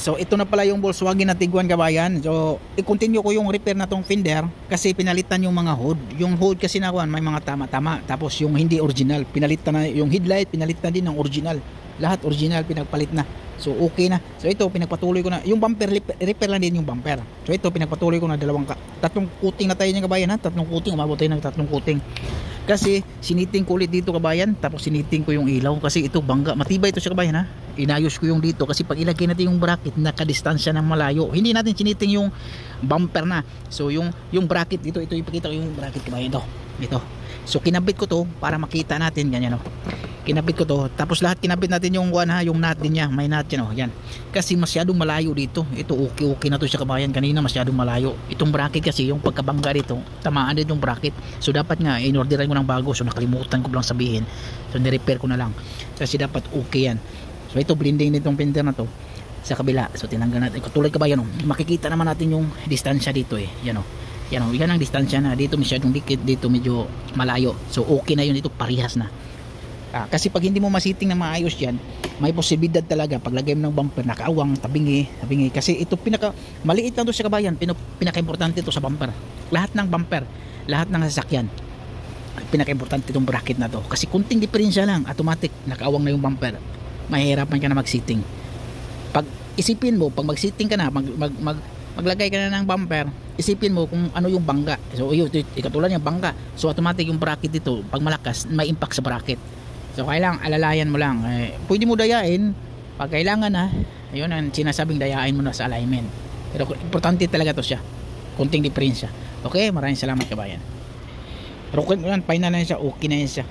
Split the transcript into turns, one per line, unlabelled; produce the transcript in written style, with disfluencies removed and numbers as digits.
So ito na pala yung Volkswagen na Tiguan kabayan. So i-continue ko yung repair na tong fender kasi pinalitan yung mga hood. Yung hood kasi nakuan may mga tama-tama. Tapos yung hindi original, pinalitan na yung headlight, pinalitan din ng original. Lahat original pinagpalit na. So okay na. So ito pinagpatuloy ko na. Yung bumper repair lang din yung bumper. So ito pinagpatuloy ko na tatlong coating na tayo ng kabayan ha. Tatlong coating, umabot tayo ng tatlong coating. Kasi siniting ko ulit dito kabayan, tapos siniting ko yung ilaw kasi ito bangga, matibay ito siya kabayan ha. Inayos ko yung dito kasi pag ilagay natin yung bracket nakadistansya ng malayo, hindi natin siniting yung bumper na. So yung bracket dito, ito ipakita ko yung bracket kabayan ito. So kinabit ko to para makita natin ganyan oh. Kinabit ko to, tapos lahat kinabit natin yung yung nut din niya, may nut yan oh, yan. Kasi masyadong malayo dito. Ito okay na to siya kabayan, kanina masyadong malayo. Itong bracket kasi yung pagkabangga dito, tamaan din yung bracket. So dapat nga in-orderan ko ng bago, so nakalimutan ko lang sabihin. So ni-repair ko na lang. Kasi dapat okay yan. So ito blending nitong fender na to sa kabila. So tinanggal natin. Katulad kabayan oh, makikita naman natin yung distansya dito eh. Yan oh. Yan ang distansya na. Dito masyadong dikit, dito medyo malayo. So okay na yun, dito parehas na. Kasi pag hindi mo masiting na maayos yan, may posibilidad talaga paglagay mo ng bumper nakaawang, tabingi. Kasi ito maliit lang to sa kabayan, pinaka-importante ito sa bumper. Lahat ng bumper, lahat ng sasakyan, pinaka-importante itong bracket na to. Kasi kunting diferensya lang, automatic nakaawang na yung bumper. Mahihirapan ka na mag-sitting. Pag isipin mo, pag mag-sitting ka na, maglagay ka na ng bumper, isipin mo kung ano yung bangga. So yun, katulad yung bangga. So automatic yung bracket dito, pag malakas, may impact sa bracket. So kailangan alalayan mo lang. Pwede mo dayain pag kailangan na. Ayun ang sinasabing dayain mo na sa alignment. Pero importante talaga to siya. Kunting diferensya. Okay, maraming salamat kabayan. Pero kung final na siya, okay na yan siya.